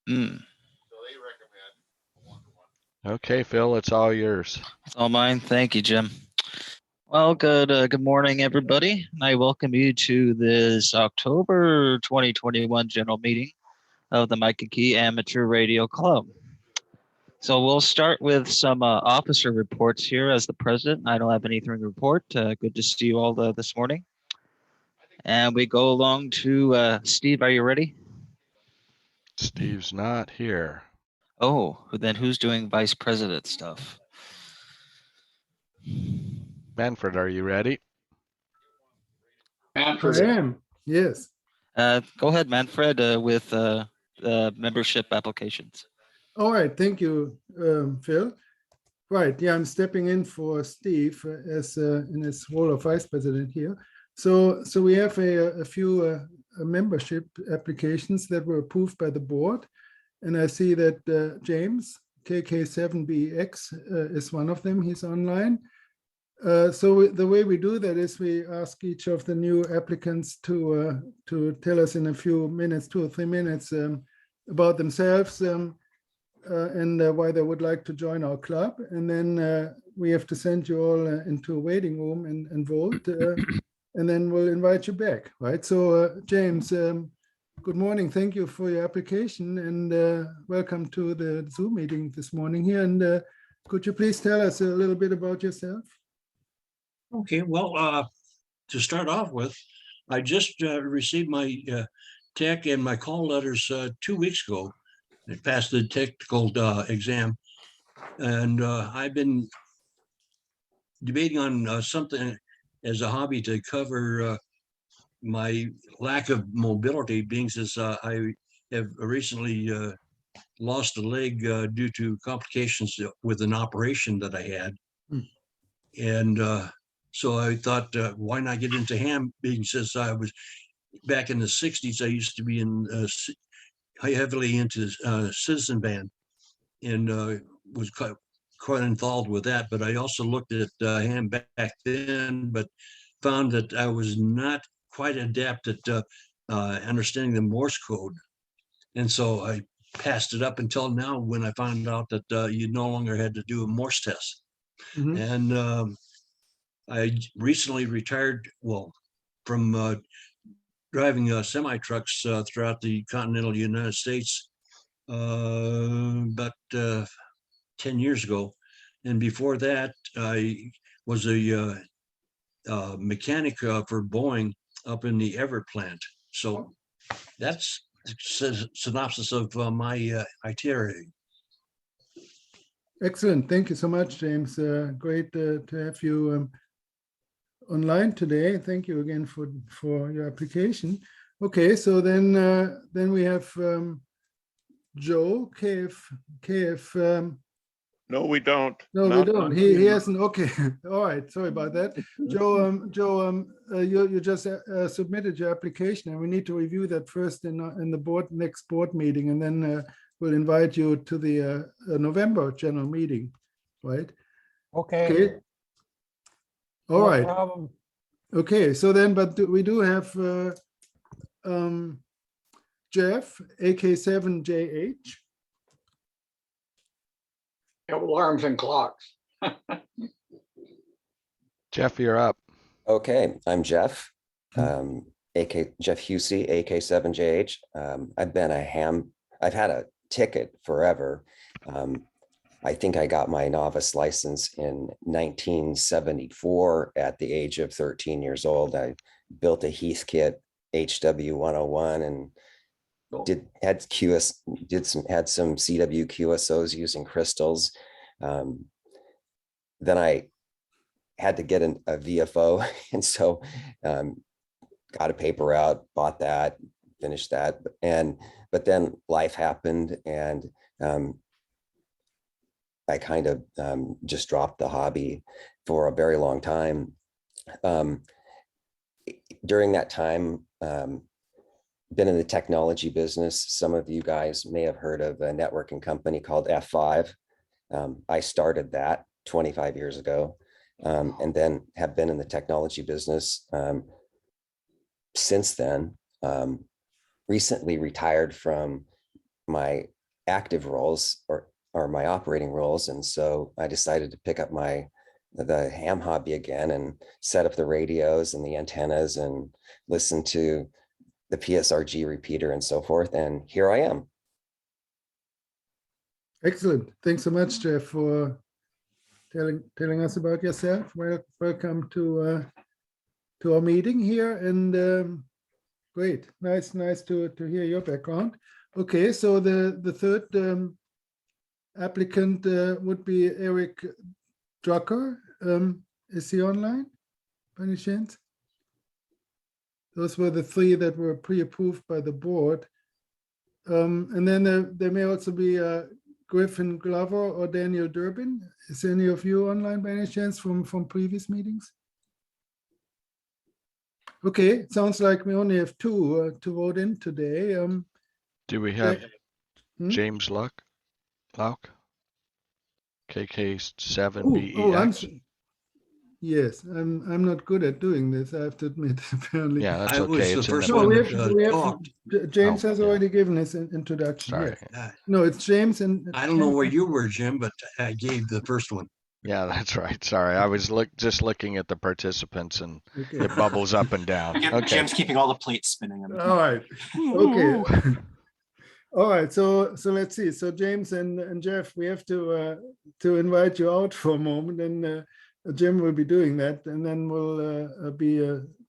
Mm. Okay, Phil, it's all yours. It's all mine. Thank you, Jim. Well, good morning, everybody. And I welcome you to this October 2021 general meeting of the Mike and Key Amateur Radio Club. So we'll start with some officer reports here as the president. I don't have anything to report. Good to see you all this morning. And we go along to Steve. Are you ready? Steve's not here. Oh, then who's doing vice president stuff? Manfred, are you ready? I am, yes. Go ahead, Manfred, with membership applications. All right, thank you, Phil. Right, yeah, I'm stepping in for Steve as in his role of vice president here. So we have a few membership applications that were approved by the board, and I see that James KK7BX is one of them. He's online. So the way we do that is we ask each of the new applicants to tell us in a few minutes, 2 or 3 minutes, about themselves and why they would like to join our club. And then we have to send you all into a waiting room and vote, and then we'll invite you back, right? So James, good morning. Thank you for your application, and welcome to the Zoom meeting this morning here. And could you please tell us a little bit about yourself? Okay, well, to start off with, I just received my tech and my call letters 2 weeks ago. I passed the technical exam, and I've been debating on something as a hobby to cover my lack of mobility, being as I have recently lost a leg due to complications with an operation that I had. And so I thought, why not get into ham? Being since I was back in the 60s, I used to be in heavily into citizen band, and was quite enthralled with that. But I also looked at ham back then, but found that I was not quite adept at understanding the Morse code. And so I passed it up until now, when I found out that you no longer had to do a Morse test. Mhm. And I recently retired, well, from driving semi trucks throughout the continental United States about 10 years ago. And before that, I was a mechanic for Boeing up in the Everett plant. So that's a synopsis of my itinerary. Excellent. Thank you so much, James. Great to have you online today. Thank you again for your application. Okay, so then we have Joe KF. No, we don't. No, we Not- don't. He hasn't. Okay, all right. Sorry about that, Joe. You just submitted your application, and we need to review that first in the next board meeting, and then we'll invite you to the November general meeting, right? Okay. All no right. problem. Okay, so then, but we do have Jeff, AK7JH. Alarms and clocks. Jeff, you're up. Okay, I'm Jeff, Jeff Husey, AK7JH. I've had a ticket forever. I think I got my novice license in 1974 at the age of 13 years old. I built a Heathkit HW101 and had some CW QSOs using crystals. Then I had to get a VFO, and so got a paper out, bought that, finished that, but then life happened, and I kind of just dropped the hobby for a very long time. During that time, been in the technology business. Some of you guys may have heard of a networking company called F5. I started that 25 years ago, and then have been in the technology business since then. Recently retired from my active roles or my operating roles. And so I decided to pick up the ham hobby again and set up the radios and the antennas and listen to the PSRG repeater and so forth. And here I am. Excellent. Thanks so much, Jeff, for telling us about yourself. Welcome to our meeting here, and great, nice to hear your background. Okay, so the third applicant would be Eric Drucker. Is he online by any chance? Those were the three that were pre-approved by the board. And then there may also be Griffin Glover or Daniel Durbin. Is any of you online by any chance from previous meetings? Okay, sounds like we only have two to vote in today. Do we have Hmm? James Lauk? Oh, KK7BEX? Yes, I'm not good at doing this, I have to admit, apparently. Yeah, that's I was okay. the It's in first the No, one we minutes. have, that talked. James Oh, has yeah. already given his introduction. Sorry. Yes. Uh, No, it's James and. I don't know where you were, Jim, but I gave the first one. Yeah, that's right. Sorry. I was just looking at the participants and Okay. it bubbles up and down. Jim- Okay. Jim's keeping all the plates spinning. All right. Okay. All right. So let's see. So James and Jeff, we have to invite you out for a moment, and Jim will be doing that, and then we'll be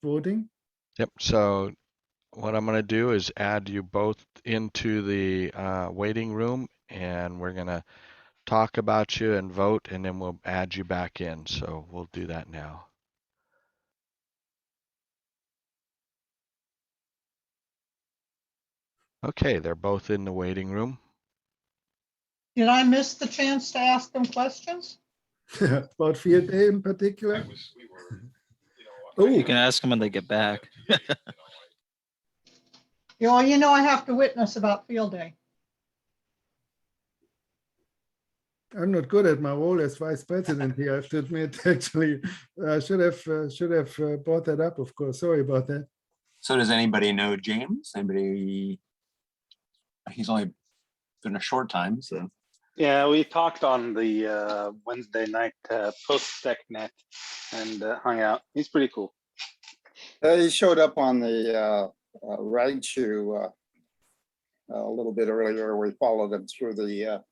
voting. Yep. So what I'm going to do is add you both into the waiting room, and we're going to talk about you and vote, and then we'll add you back in. So we'll do that now. Okay, they're both in the waiting room. Did I miss the chance to ask them questions? About field day in particular. You can ask them when they get back. You know, I have to witness about field day. I'm not good at my role as vice president here, I have to admit. Actually, I should have brought that up. Of course, sorry about that. So does anybody know James? Anybody? He's only been a short time, so. Yeah, we talked on the Wednesday night post-TechNet and hung out. He's pretty cool. He showed up on the ride shoe a little bit earlier. We followed him through the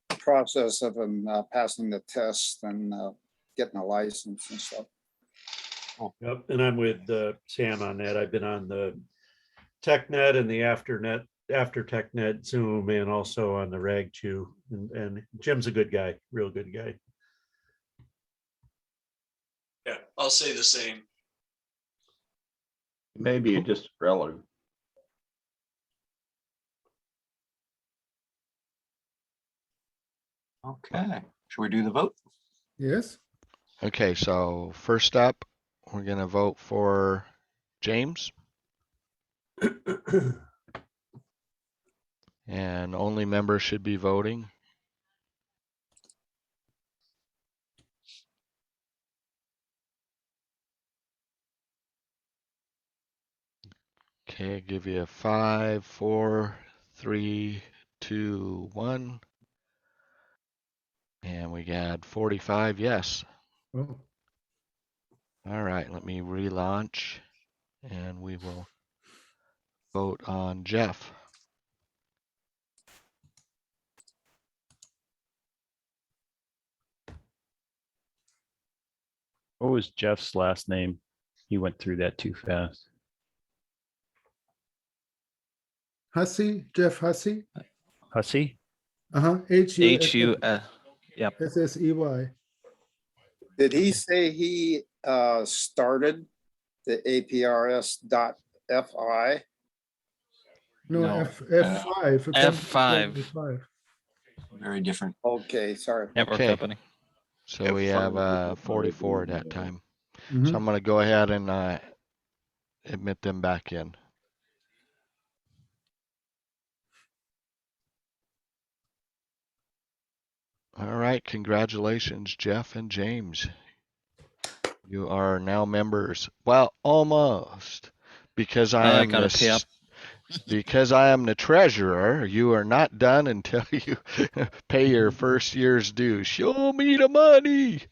process of him passing the test and getting a license and stuff. Yep, and I'm with Sam on that. I've been on the TechNet and the after TechNet Zoom, and also on the Rag Chew. And Jim's a good guy, real good guy. Yeah, I'll say the same. Maybe just relative. Okay, should we do the vote? Yes. Okay, so first up, we're going to vote for James. And only members should be voting. Okay, give you a 5, 4, 3, 2, 1. And we got 45 yes. Oh. All right, let me relaunch and we will vote on Jeff. What was Jeff's last name? He went through that too fast. Hussey, Jeff Hussey. Hussey? H-U-S-S-E-Y. Yep. S-S-E-Y. Did he say he started the APRS.FI? No, No. F5. F5. Very different. Okay, sorry. Network Okay. company. So we have 44 at that time. Mhm. So I'm going to go ahead and admit them back in. All right, congratulations, Jeff and James. You are now members. Well, almost, because I I am gotta pay up. Because I am the treasurer, you are not done until you pay your first year's due. Show me the money.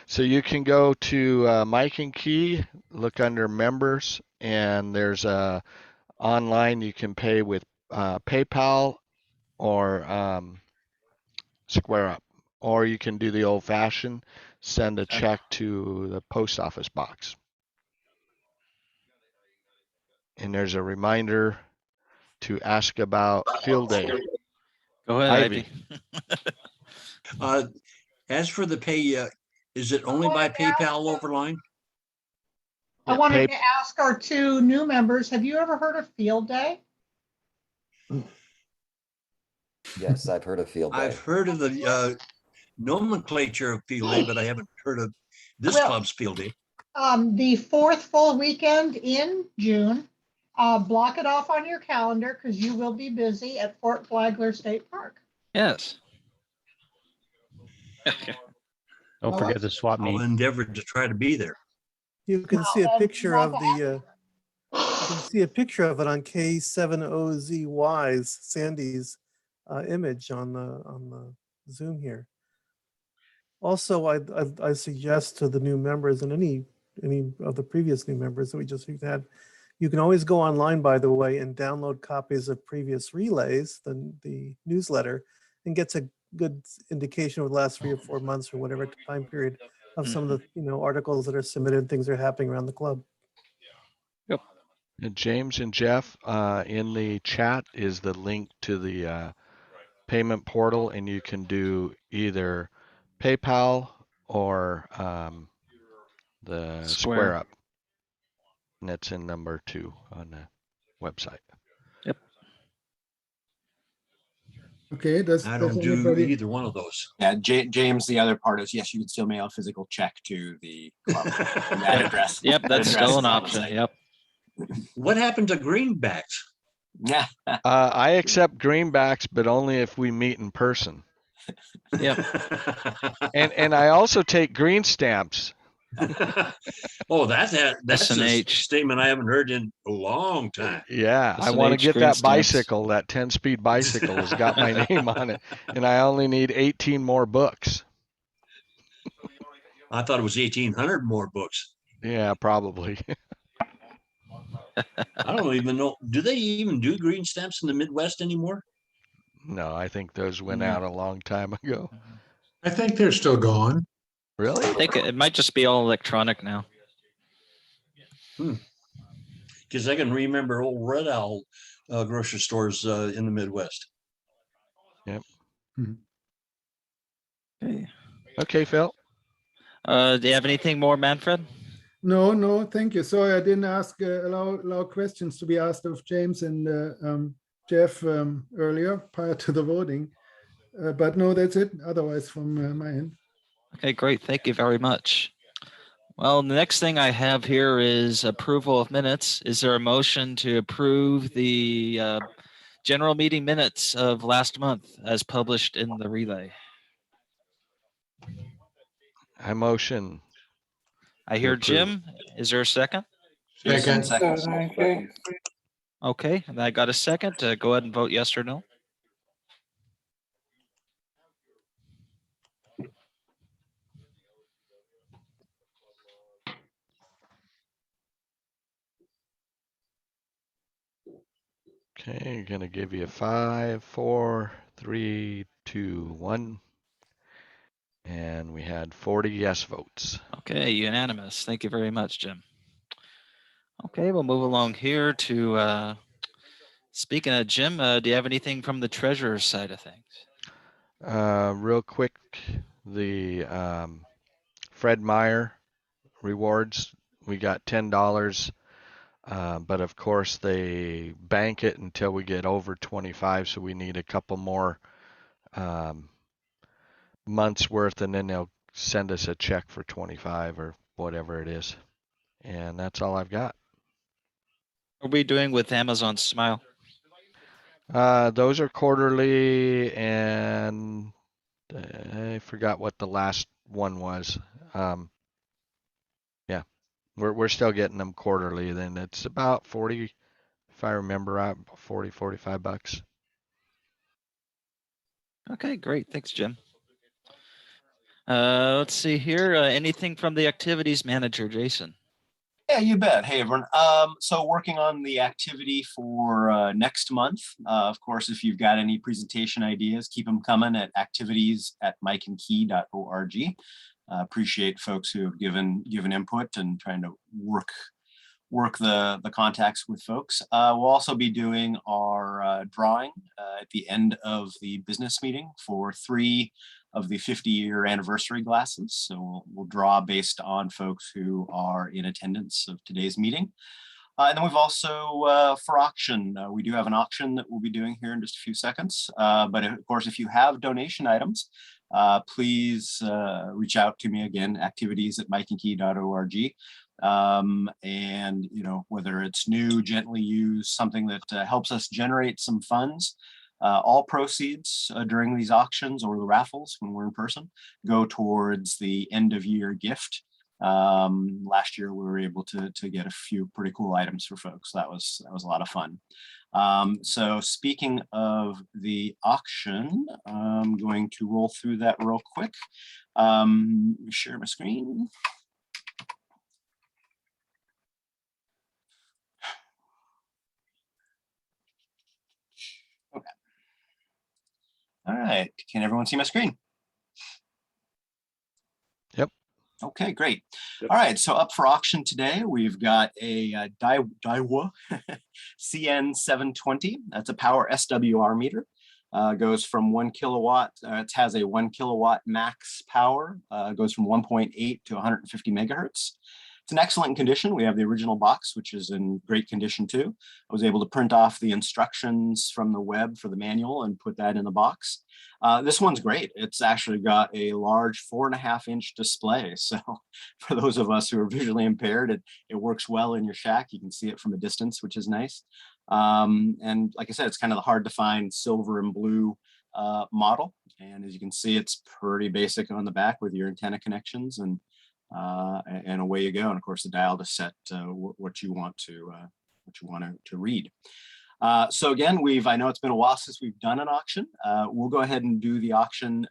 So you can go to Mike and Key, look under members, and there's a online you can pay with PayPal or Square Up, or you can do the old-fashioned, send a check to the post office box. And there's a reminder to ask about field day. Go ahead, Ivy. As for the pay, is it only by PayPal overline? I Yeah, wanted to ask our two new members, have you ever heard of Field Day? Yes, I've heard of Field Day. I've heard of the nomenclature of Field Day, but I haven't heard of this club's Field Day. The fourth full weekend in June. Block it off on your calendar because you will be busy at Fort Flagler State Park. Yes. Don't forget the swap I'll meet. endeavor to try to be there. You can see a Well, picture of not the, you can see a picture of it on K7OZY's Sandy's image on the Zoom here. Also, I suggest to the new members and any of the previous new members that we just had, you can always go online, by the way, and download copies of previous relays, the newsletter, and gets a good indication of the last 3 or 4 months or whatever time period of some of the articles that are submitted, things that are happening around the club. Yep. And James and Jeff, in the chat is the link to the payment portal, and you can do either PayPal or the Square Up. And that's in number 2 on the website. Yep. Okay, does I don't do anybody? either one of those. Yeah, James, the other part is, yes, you can still mail a physical check to the club. from that address. Yep, That that's address still is an on the option. site. Yep. What happened to greenbacks? Yeah. I accept greenbacks, but only if we meet in person. Yep. And I also take green stamps. Oh, that's a S&H. statement I haven't heard in a long time. Yeah, I want to get that bicycle, that 10-speed bicycle has got my name on it, and I only need 18 more books. I thought it was 1,800 more books. Yeah, probably. I don't even know. Do they even do green stamps in the Midwest anymore? No, I think those went out a long time ago. I think they're still going. Really? I think it might just be all electronic now. Because I can remember old Red Owl grocery stores in the Midwest. Yep. Okay. Okay, Phil. Do you have anything more, Manfred? No, thank you. Sorry, I didn't ask allow questions to be asked of James and Jeff earlier prior to the voting. But no, that's it. Otherwise, from my end. Okay, great. Thank you very much. Well, the next thing I have here is approval of minutes. Is there a motion to approve the general meeting minutes of last month as published in the relay? I motion. I hear approve. Jim. Is there a second? Second. Okay, and I got a second. Go ahead and vote yes or no. Okay, gonna give you 5, 4, 3, 2, 1. And we had 40 yes votes. Okay, unanimous. Thank you very much, Jim. Okay, we'll move along here to speaking of Jim, do you have anything from the treasurer's side of things? Real quick, the Fred Meyer rewards, we got $10, but of course they bank it until we get over 25, so we need a couple more months worth, and then they'll send us a check for 25 or whatever it is. And that's all I've got. What are we doing with Amazon Smile? Those are quarterly, and I forgot what the last one was. Yeah, we're still getting them quarterly. Then it's about 40, if I remember right, 40, 45 bucks. Okay, great. Thanks, Jim. Let's see here. Anything from the activities manager, Jason? Yeah, you bet. Hey, everyone. So working on the activity for next month. Of course, if you've got any presentation ideas, keep them coming at activities@mikeandkey.org. Appreciate folks who have given input and trying to work the contacts with folks. We'll also be doing our drawing at the end of the business meeting for 3 of the 50-year anniversary glasses. So we'll draw based on folks who are in attendance of today's meeting. And then we've also, for auction, we do have an auction that we'll be doing here in just a few seconds. But of course, if you have donation items, please reach out to me again, activities@mikeandkey.org. And whether it's new, gently used, something that helps us generate some funds, all proceeds during these auctions or the raffles when we're in person go towards the end of year gift. Last year we were able to get a few pretty cool items for folks. That was a lot of fun. So speaking of the auction, I'm going to roll through that real quick. Share my screen. Okay. All right. Can everyone see my screen? Yep. Okay, great. All right, so up for auction today, we've got a Daiwa CN720. That's a power SWR meter. Goes from 1 kilowatt. It has a 1 kilowatt max power. Goes from 1.8 to 150 megahertz. It's in excellent condition. We have the original box, which is in great condition too. I was able to print off the instructions from the web for the manual and put that in the box. This one's great. It's actually got a large 4.5-inch display. So for those of us who are visually impaired, it works well in your shack. You can see it from a distance, which is nice. And like I said, it's kind of the hard to find silver and blue model. And as you can see, it's pretty basic on the back with your antenna connections and away you go. And of course, the dial to set what you want to read. So again, I know it's been a while since we've done an auction. We'll go ahead and do the auction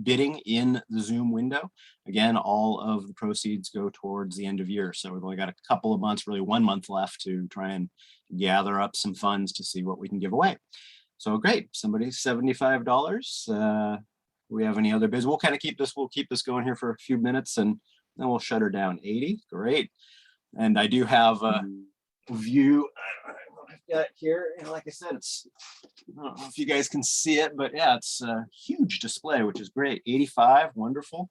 bidding in the Zoom window. Again, all of the proceeds go towards the end of year. So we've only got a couple of months, really 1 month left to try and gather up some funds to see what we can give away. So great, somebody's $75. We have any other bids? We'll kind of keep this going here for a few minutes and then we'll shut her down. 80, great. And I do have a view I've got here, and like I said, I don't know if you guys can see it, but yeah, it's a huge display, which is great. 85, wonderful.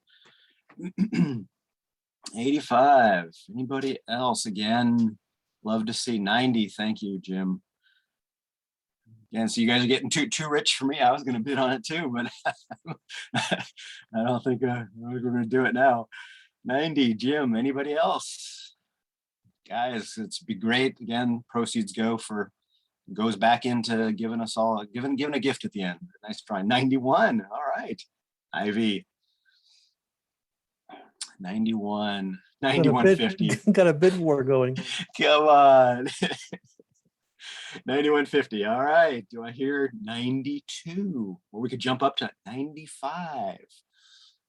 85. Anybody else? Again, love to see 90. Thank you, Jim. And so you guys are getting too rich for me. I was going to bid on it too, but I don't think we're going to do it now. 90, Jim. Anybody else? Guys, it's be great. Again, proceeds goes back into giving us all giving a gift at the end. Nice try. 91. All right. Ivy. 91. 91.50. Got a bid war going. Come on. 91.50. All right. Do I hear 92? Or we could jump up to 95.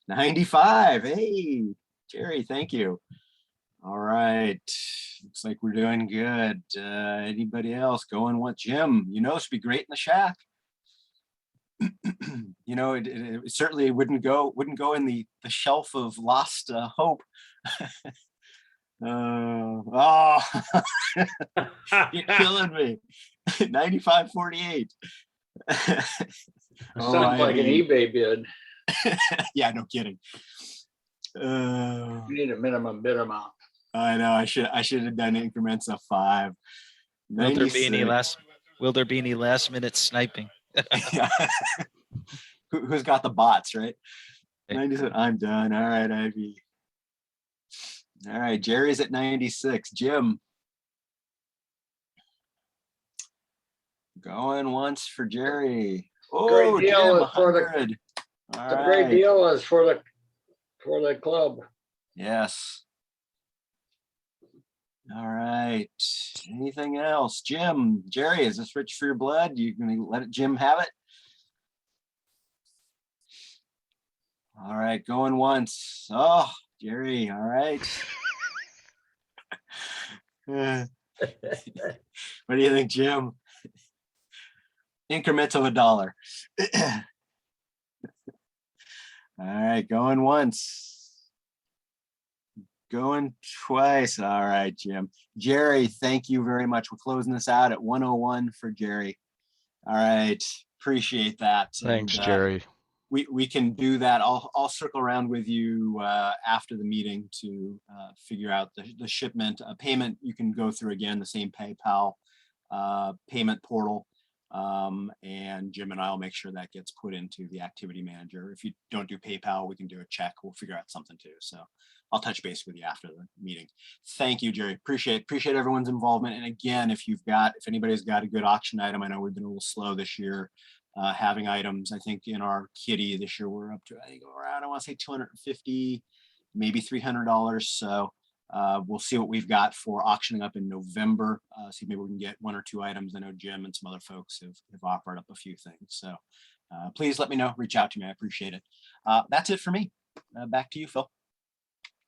95. Hey, Jerry, thank you. All right. Looks like we're doing good. Anybody else going with Jim? It should be great in the shack. It certainly wouldn't go in the shelf of lost hope. Oh, you're killing me. 95.48. Sounds like an eBay bid. Yeah, no kidding. You need a minimum bid amount. I know. I should have done increments of 5. Will there be any last minute sniping? Who's got the bots, right? 97. I'm done. All right, Ivy. All right, Jerry's at 96. Jim. Going once for Jerry. Oh, great deal Jim, is for 100. the great deal is for the club. Yes. All right. Anything else? Jim, Jerry, is this rich for your blood? You gonna let Jim have it? All right, going once. Oh, Jerry, all right. What do you think, Jim? Increments of $1. All right, going once. Going twice. All right, Jim. Jerry, thank you very much. We're closing this out at 101 for Jerry. All right, appreciate that. Thanks, And, Jerry. we can do that. I'll circle around with you after the meeting to figure out the shipment payment. You can go through again the same PayPal payment portal, and Jim and I will make sure that gets put into the activity manager. If you don't do PayPal, we can do a check. We'll figure out something too. So I'll touch base with you after the meeting. Thank you, Jerry. Appreciate everyone's involvement. And again, if anybody's got a good auction item, I know we've been a little slow this year. Having items, I think in our kitty this year, we're up to, I think around, I want to say 250, maybe $300. So we'll see what we've got for auctioning up in November. See maybe we can get 1 or 2 items. I know Jim and some other folks have offered up a few things. So please let me know, reach out to me. I appreciate it. That's it for me. Back to you, Phil.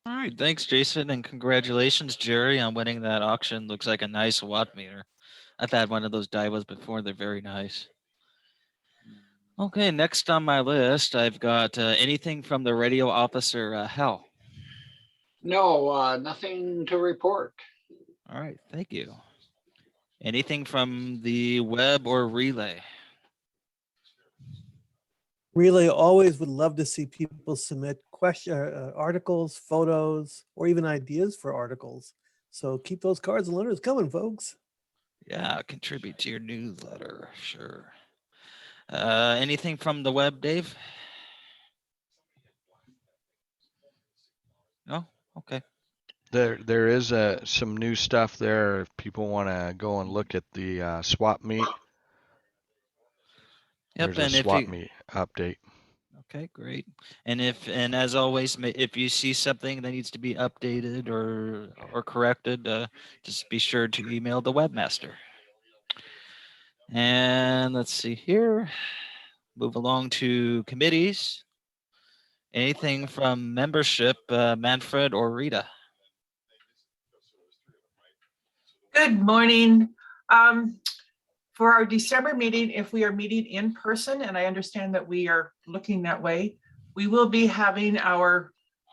All right, thanks, Jason, and congratulations, Jerry, on winning that auction. Looks like a nice watt meter. I've had one of those Daiwas before. They're very nice. Okay, next on my list, I've got anything from the radio officer, Hal. No, nothing to report. All right, thank you. Anything from the web or relay? Relay always would love to see people submit articles, photos, or even ideas for articles. So keep those cards and letters coming, folks. Yeah, contribute to your newsletter, sure. Anything from the web, Dave? No? Okay. There is some new stuff there. If people want to go and look at the swap meet, Yep, there's and a if swap you meet update. Okay, great. And as always, if you see something that needs to be updated or corrected, just be sure to email the webmaster. And let's see here. Move along to committees. Anything from membership, Manfred or Rita? Good morning. For our December meeting, if we are meeting in person, and I understand that we are looking that way, we will be having our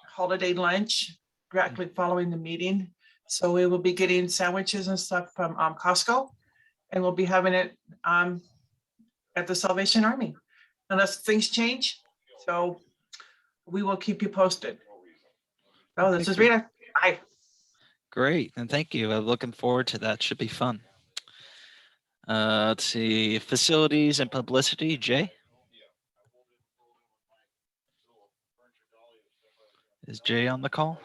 holiday lunch directly following the meeting. So we will be getting sandwiches and stuff from Costco, and we'll be having it at the Salvation Army, unless things change. So we will keep you posted. Oh, this is Rita. Hi. Great, and thank you. I'm looking forward to that. Should be fun. Let's see, facilities and publicity, Jay? Is Jay on the call?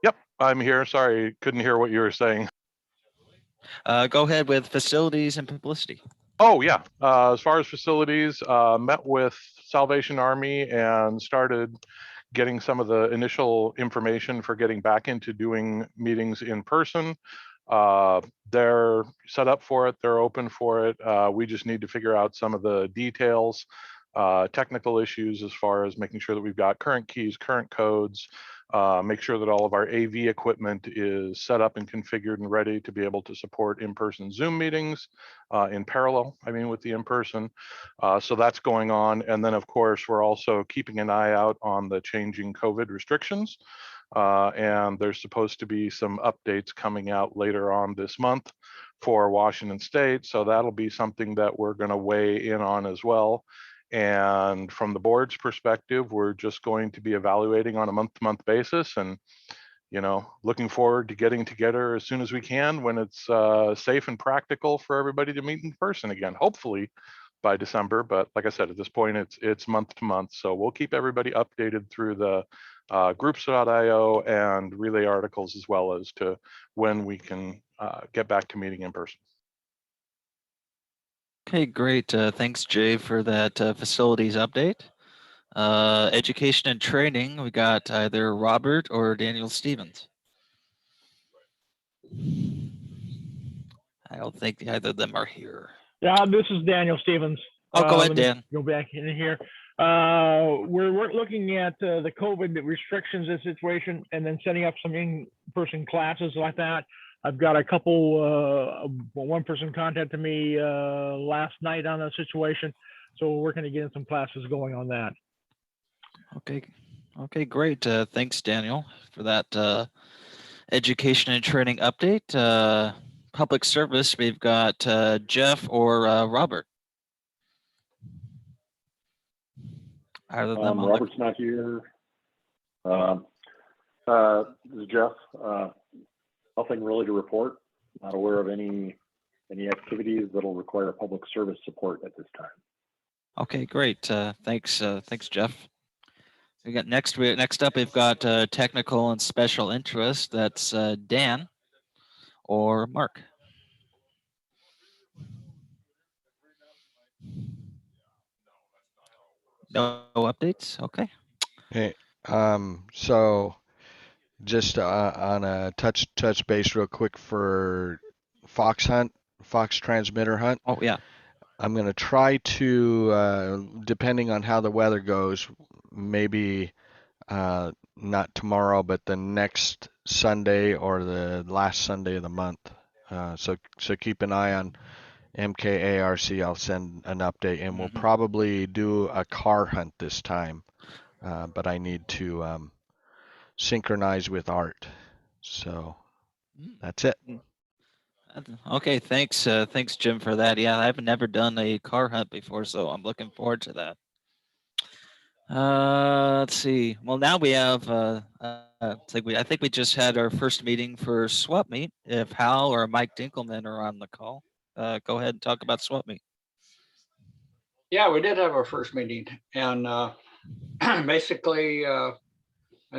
Yep, I'm here. Sorry, couldn't hear what you were saying. Go ahead with facilities and publicity. Oh, yeah. As far as facilities, met with Salvation Army and started getting some of the initial information for getting back into doing meetings in person. They're set up for it. They're open for it. We just need to figure out some of the details, technical issues as far as making sure that we've got current keys, current codes, make sure that all of our AV equipment is set up and configured and ready to be able to support in-person Zoom meetings in parallel, with the in-person. So that's going on. And then of course, we're also keeping an eye out on the changing COVID restrictions. And there's supposed to be some updates coming out later on this month for Washington State. So that'll be something that we're going to weigh in on as well. And from the board's perspective, we're just going to be evaluating on a month-to-month basis and, looking forward to getting together as soon as we can when it's safe and practical for everybody to meet in person again, hopefully by December. But like I said, at this point, it's month to month. So we'll keep everybody updated through the groups.io and relay articles, as well as to when we can get back to meeting in person. Okay, great. Thanks, Jay, for that facilities update. Education and training, we got either Robert or Daniel Stevens. I don't think either of them are here. Yeah, this is Daniel Stevens. Oh, go ahead, Let me Dan. Go back in here. We're looking at the COVID restrictions and situation, and then setting up some in-person classes like that. I've got a couple. One person contacted me last night on that situation, so we're working to get some classes going on that. Okay, great. Thanks, Daniel, for that education and training update. Public service, we've got Jeff or Robert. Either of them. Robert's not here. This is Jeff. Nothing really to report. Not aware of any activities that'll require public service support at this time. Okay, great. Thanks, Jeff. We got next up. We've got technical and special interest. That's Dan or Mark. No updates. Okay. Hey, so just on a touch base real quick for fox transmitter hunt. Oh yeah. I'm gonna try to, depending on how the weather goes, maybe not tomorrow, but the next Sunday or the last Sunday of the month. So keep an eye on MKARC. I'll send an update, and we'll probably do a car hunt this time. But I need to synchronize with Art. So that's it. Okay, thanks, Jim, for that. Yeah, I've never done a car hunt before, so I'm looking forward to that. Let's see. Well, now we have. I think we just had our first meeting for Swap Meet. If Hal or Mike Dinkelman are on the call, go ahead and talk about Swap Meet. Yeah, we did have our first meeting, and basically, I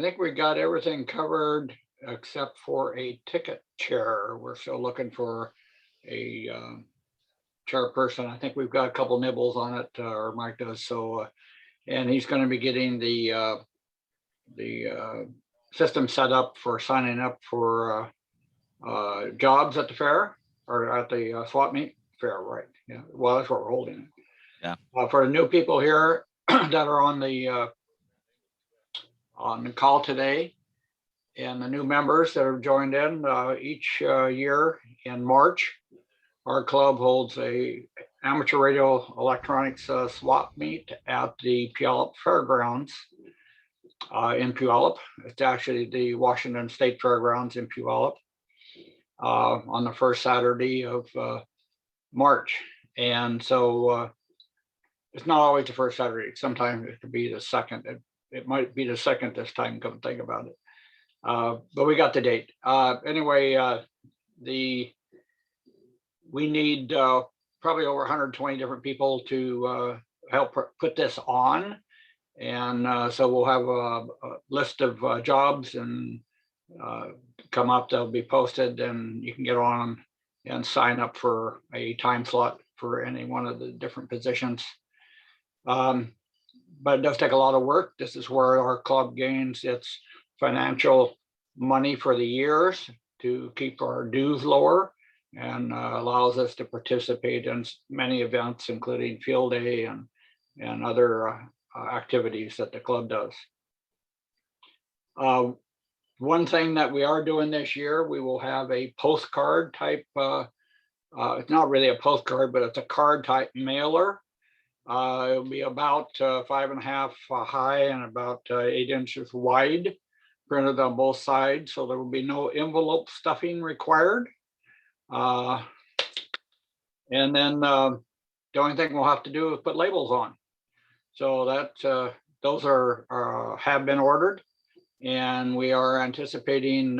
think we got everything covered except for a ticket chair. We're still looking for a chairperson. I think we've got a couple nibbles on it, or Mike does. So, and he's going to be getting the system set up for signing up for jobs at the fair or at the swap meet fair, right? Yeah. Well, that's what we're holding it. Yeah. For the new people here that are on the call today, and the new members that have joined in, each year in March, our club holds a amateur radio electronics swap meet at the Puyallup Fairgrounds in Puyallup. It's actually the Washington State Fairgrounds in Puyallup on the first Saturday of March. And so it's not always the first Saturday. Sometimes it could be the second. It might be the second this time, come think about it. But we got the date. Anyway, we need probably over 120 different people to help put this on. And so we'll have a list of jobs and come up, they'll be posted, and you can get on and sign up for a time slot for any one of the different positions. But it does take a lot of work. This is where our club gains its financial money for the years to keep our dues lower, and allows us to participate in many events, including field day and other activities that the club does. One thing that we are doing this year, we will have a postcard type, it's not really a postcard, but it's a card type mailer. It'll be about 5.5 high and about 8 inches wide, printed on both sides, so there will be no envelope stuffing required. And then the only thing we'll have to do is put labels on. So that those are have been ordered, and we are anticipating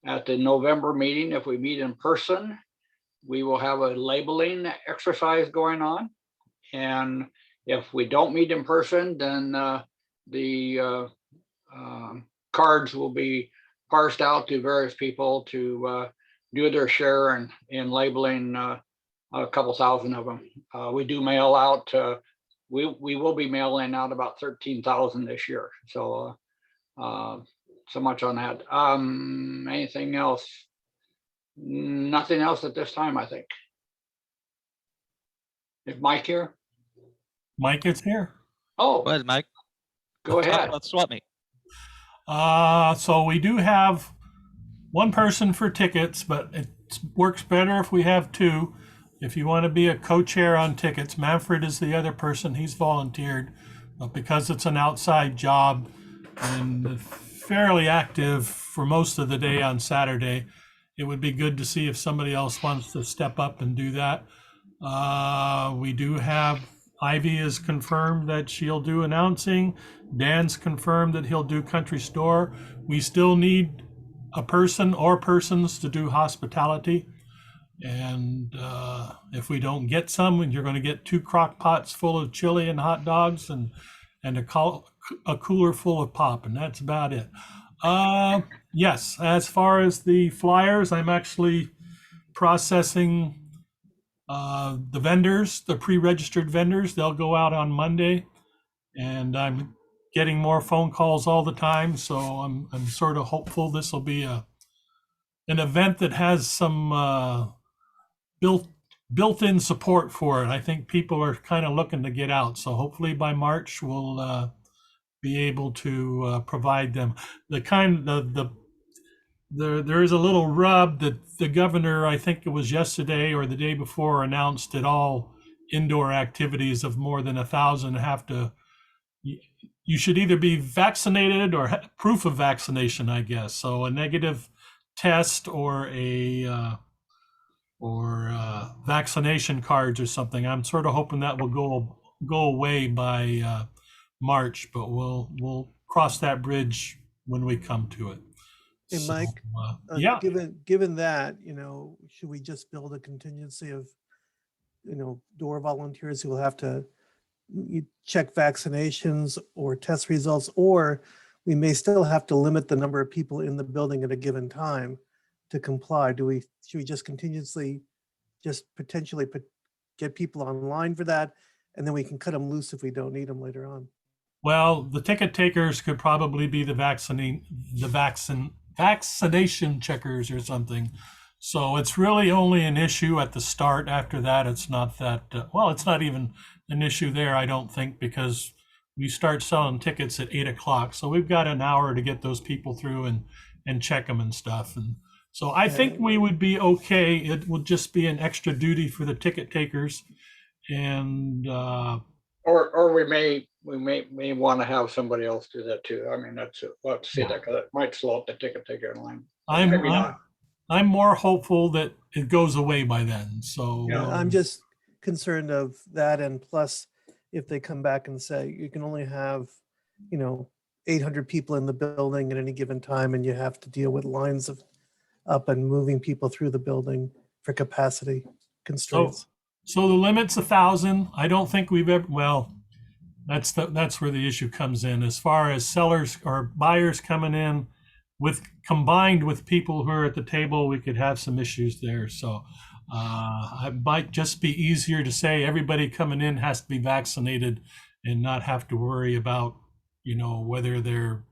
at the November meeting, if we meet in person, we will have a labeling exercise going on. And if we don't meet in person, then the cards will be parsed out to various people to do their share in labeling a couple thousand of them. We do mail out, we will be mailing out about 13,000 this year. So so much on that. Anything else? Nothing else at this time, I think. Is Mike here? Mike is here. Oh, Go ahead, Mike. go Let's talk ahead. about swap meet. So we do have one person for tickets, but it works better if we have two. If you want to be a co-chair on tickets, Manfred is the other person. He's volunteered, but because it's an outside job and fairly active for most of the day on Saturday, it would be good to see if somebody else wants to step up and do that. We do have Ivy is confirmed that she'll do announcing. Dan's confirmed that he'll do country store. We still need a person or persons to do hospitality. And if we don't get some, you're going to get 2 crock pots full of chili and hot dogs and a cooler full of pop, and that's about it. Yes, as far as the flyers, I'm actually processing the vendors, the pre-registered vendors. They'll go out on Monday, and I'm getting more phone calls all the time. So I'm sort of hopeful this will be an event that has some built-in support for it. I think people are kind of looking to get out. So hopefully by March we'll be able to provide them. There is a little rub that the governor, I think it was yesterday or the day before, announced that all indoor activities of more than 1,000 have to, you should either be vaccinated or proof of vaccination, I guess. So a negative test or vaccination cards or something. I'm sort of hoping that will go away by March, but we'll cross that bridge when we come to it. Hey, Mike, yeah. Given that, should we just build a contingency of, door volunteers who will have to check vaccinations or test results, or we may still have to limit the number of people in the building at a given time to comply? Should we just continuously potentially get people online for that, and then we can cut them loose if we don't need them later on? Well, the ticket takers could probably be the vaccination checkers or something. So it's really only an issue at the start. After that, it's not that, it's not even an issue there, I don't think, because we start selling tickets at 8 o'clock. So we've got an hour to get those people through and check them and stuff. And so I think we would be okay. It would just be an extra duty for the ticket takers. And or we may want to have somebody else do that too. I mean, we'll have to see that, because it might slow up the ticket taker line. I'm more hopeful that it goes away by then. So I'm just concerned of that, and plus, if they come back and say you can only have, 800 people in the building at any given time, and you have to deal with lines of up and moving people through the building for capacity constraints. So the limit's 1,000. I don't think we've ever. Well, that's where the issue comes in. As far as sellers or buyers coming in, combined with people who are at the table, we could have some issues there. So it might just be easier to say everybody coming in has to be vaccinated and not have to worry about, whether they're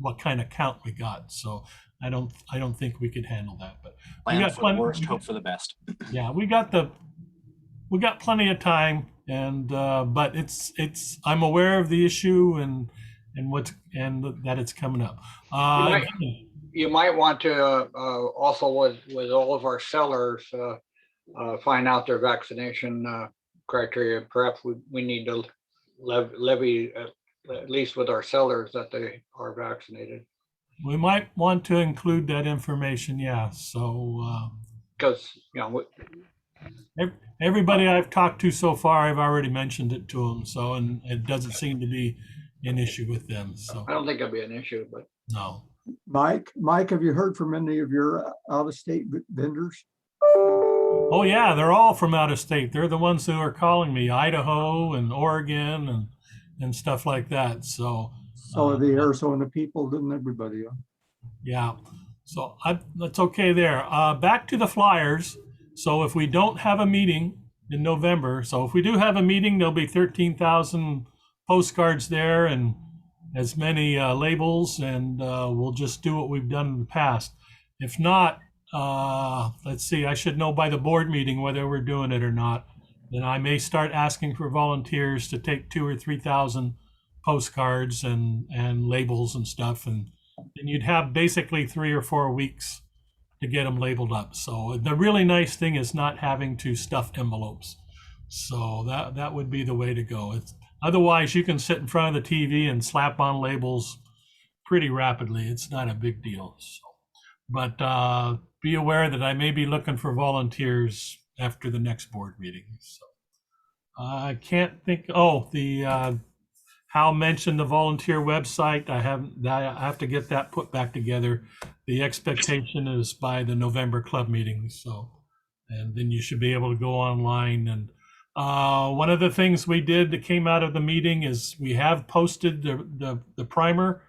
what kind of count we got. So I don't think we could handle that. But plan for the worst, hope for the best. Yeah, we got plenty of time, and but I'm aware of the issue and that it's coming up. You might want to also with all of our sellers find out their vaccination criteria. Perhaps we need to levy at least with our sellers that they are vaccinated. We might want to include that information, yeah. So because everybody I've talked to so far, I've already mentioned it to them. So, and it doesn't seem to be an issue with them. So I don't think it'll be an issue, but no. Mike, have you heard from any of your out-of-state vendors? Oh yeah, they're all from out of state. They're the ones who are calling me, Idaho and Oregon and stuff like that. So The Arizona people, didn't everybody? Yeah, so that's okay there. Back to the flyers. So if we don't have a meeting in November, so if we do have a meeting, there'll be 13,000 postcards there and as many labels, and we'll just do what we've done in the past. If not, let's see, I should know by the board meeting whether we're doing it or not. Then I may start asking for volunteers to take 2,000 or 3,000 postcards and labels and stuff. And you'd have basically 3 or 4 weeks to get them labeled up. So the really nice thing is not having to stuff envelopes. So that would be the way to go. Otherwise, you can sit in front of the TV and slap on labels pretty rapidly. It's not a big deal. So, but be aware that I may be looking for volunteers after the next board meeting. So I can't think. Oh, the Hal mentioned the volunteer website. I have to get that put back together. The expectation is by the November club meeting. So, and then you should be able to go online. And one of the things we did that came out of the meeting is we have posted the primer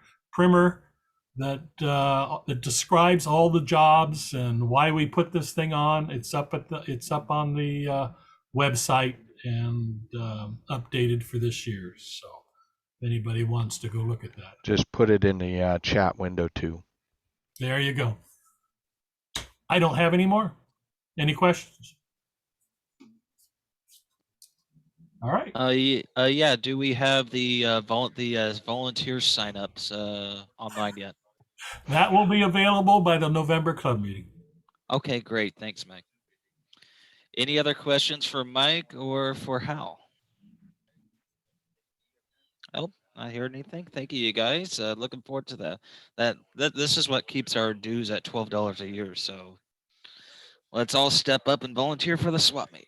that that describes all the jobs and why we put this thing on. It's up on the website and updated for this year. So if anybody wants to go look at that, Just put it in the chat window too. there you go. I don't have any more. Any questions? All right. Yeah. Do we have the volunteer signups online yet? That will be available by the November club meeting. Okay, great. Thanks, Mike. Any other questions for Mike or for Hal? Oh, not hear anything. Thank you, you guys. Looking forward to that. This is what keeps our dues at $12 a year. So let's all step up and volunteer for the swap meet.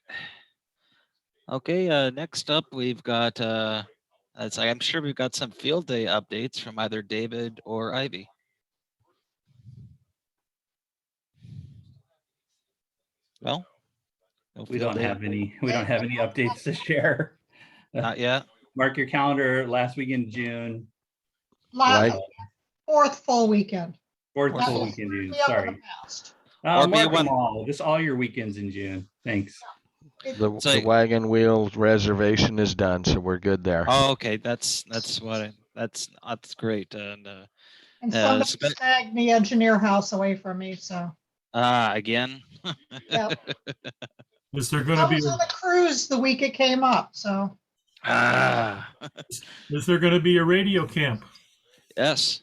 Okay. Next up, we've got. I'm sure we've got some field day updates from either David or Ivy. Well, no We field don't day have any. We don't have any updates to share. Not yet. Mark your calendar. Last week in June. Last fourth full weekend. Fourth That full will weekend in June. be up in Sorry. the past. Or be Mark one- them all. Just all your weekends in June. Thanks. The wagon wheel reservation is done, so we're good there. Oh, okay. That's great. And And somebody snagged the engineer house away from me, so. again. Yep. Is there going I to be was on a cruise the week it came up, so. Is there going to be a radio camp? Yes.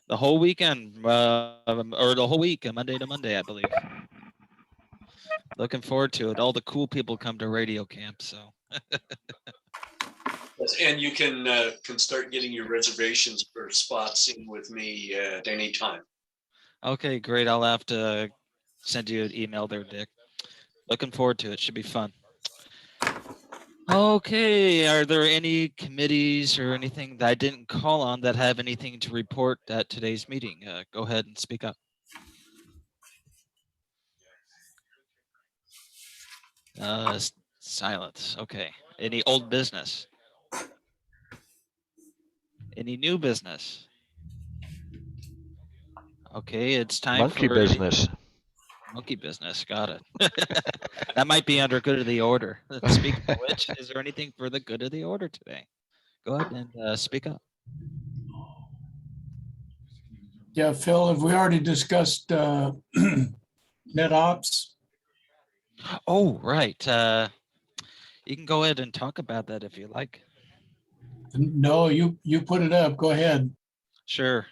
The whole weekend, or the whole week, Monday to Monday, I believe. Looking forward to it. All the cool people come to radio camp, so. And you can start getting your reservations for spots in with me at any time. Okay, great. I'll have to send you an email there, Dick. Looking forward to it. Should be fun. Okay, are there any committees or anything that I didn't call on that have anything to report at today's meeting? Go ahead and speak up. Silence. Okay. Any old business? Any new business? Okay, it's time Monkey for business. Monkey business. Got it. That might be under good of the order. Speaking of which, is there anything for the good of the order today? Go ahead and speak up. Yeah, Phil, have we already discussed net ops? Oh, right. You can go ahead and talk about that if you like. No, you put it up. Go ahead. Sure.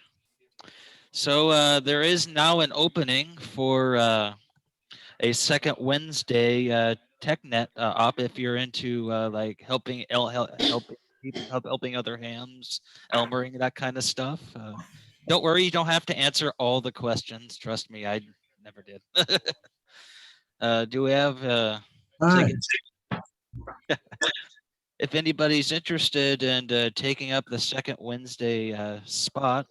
So there is now an opening for a second Wednesday TechNet op if you're into like helping helping other hams, Elmering, that kind of stuff. Don't worry, you don't have to answer all the questions. Trust me, I never did. Do we have tickets? If anybody's interested in taking up the second Wednesday spot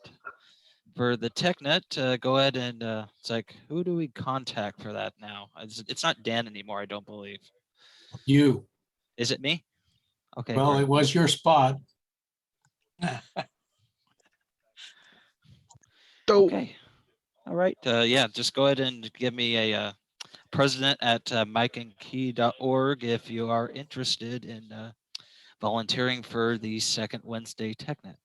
for the TechNet, go ahead and it's like, who do we contact for that now? It's not Dan anymore, I don't believe. You. Is it me? Okay. Well, great. it was your spot. Okay. All right. Yeah, just go ahead and give me a president at mikeandkey.org if you are interested in volunteering for the second Wednesday TechNet.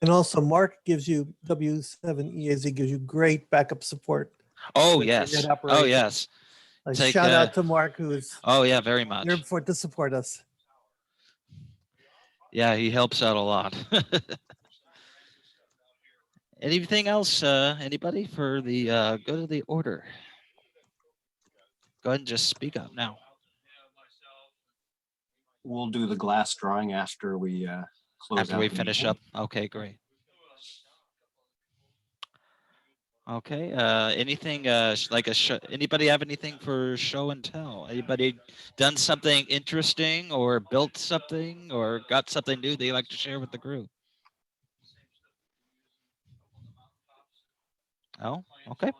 And also Mark gives you, W7EAZ gives you great backup support. Oh with the yes. net Oh operation. yes. A Take, shout out to Mark, who's Oh yeah, very much. here for to support us. Yeah, he helps out a lot. Anything else? Anybody for the go to the order? Go ahead and just speak up now. We'll do the glass drawing after we close After out we the finish meeting. up. Okay, great. Okay. Anything like a show? Anybody have anything for show and tell? Anybody done something interesting or built something or got something new that you like to share with the group? Oh, okay.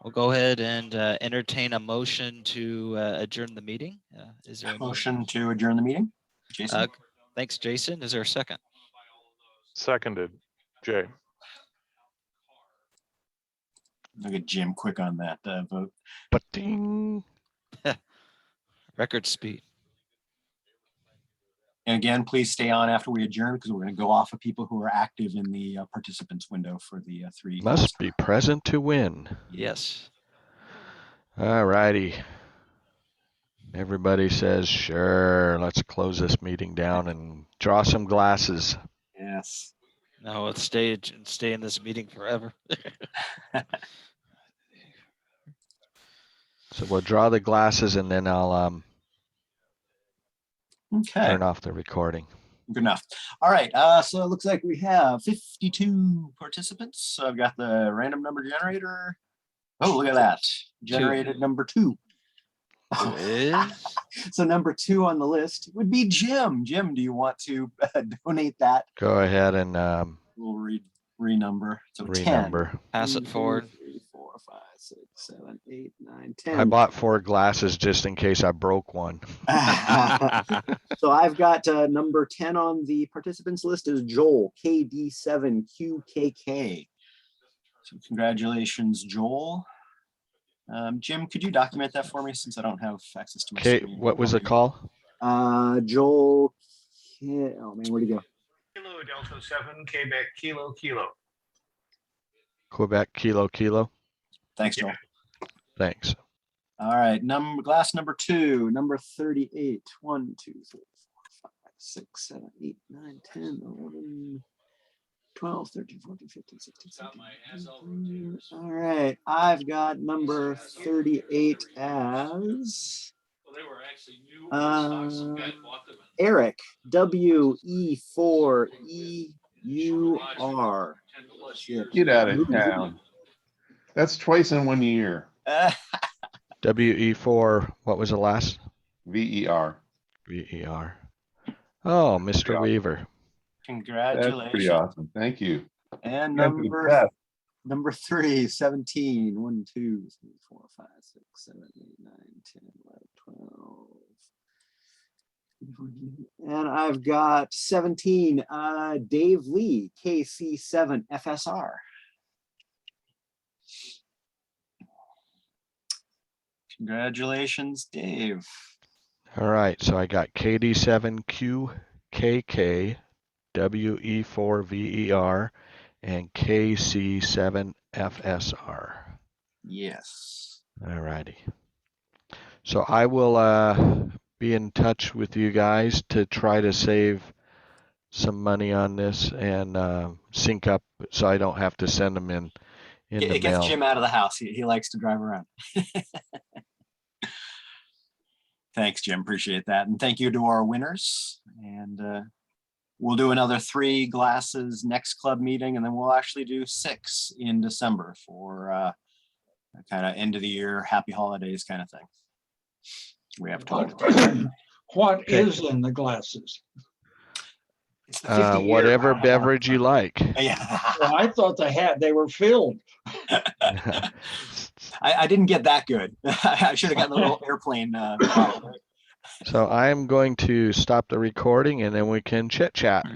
We'll go ahead and entertain a motion to adjourn the meeting. Is there a Motion to adjourn the meeting? Jason? Thanks, Jason. Is there a second? Seconded, Jay. Look at Jim quick on that vote. Ba-ding. Record speed. And again, please stay on after we adjourn because we're going to go off of people who are active in the participants window for the three. Must be present to win. Yes. All righty. Everybody says, sure, let's close this meeting down and draw some glasses. Yes. No, let's stay in this meeting forever. So we'll draw the glasses and then I'll Okay. turn off the recording. Good enough. All right. So it looks like we have 52 participants. So I've got the random number generator. Oh, look at that. Generated number 2. So number 2 on the list would be Jim. Jim, do you want to donate that? Go ahead and We'll renumber. So renumber. 10. Pass it forward. 3, 4, 5, 6, 7, 8, 9, 10. I bought 4 glasses just in case I broke one. So I've got number 10 on the participants list is Joel, KD7QKK. So congratulations, Joel. Jim, could you document that for me since I don't have access to my Okay, screen? what was the call? Joel, oh man, where'd he go? Kilo Delta 7, Quebec Kilo Kilo. Quebec Kilo Kilo. Thanks, Joel. Thanks. All right, glass number 2, number 38. 1, 2, 3, 4, 5, 6, 7, 8, 9, 10, 11, 12, 13, 14, 15, 16, 17. 18. All right, I've got number 38 as Eric, WE4EUR. Get out of town. That's twice in 1 year. WE4, what was the last? VER. VER. Oh, Mr. Weaver. Congratulations. That's pretty awesome. Thank you. And You're the number 3, 17. 1, 2, 3, 4, 5, 6, 7, 8, 9, 10, 11, 12. And I've got 17, Dave Lee, KC7FSR. Congratulations, Dave. All right, so I got KD7QKK, WE4VER, and KC7FSR. Yes. All righty. So I will be in touch with you guys to try to save some money on this and sync up so I don't have to send them in the It gets mail. Jim out of the house. He likes to drive around. Thanks, Jim. Appreciate that. And thank you to our winners. And we'll do another 3 glasses next club meeting, and then we'll actually do 6 in December for a kind of end of the year, happy holidays kind of thing. We have talked. What is in the glasses? It's the 50 year. Whatever beverage you like. Yeah. Well, I thought they were filled. I didn't get that good. I should have gotten the little airplane. So I'm going to stop the recording and then we can chit chat.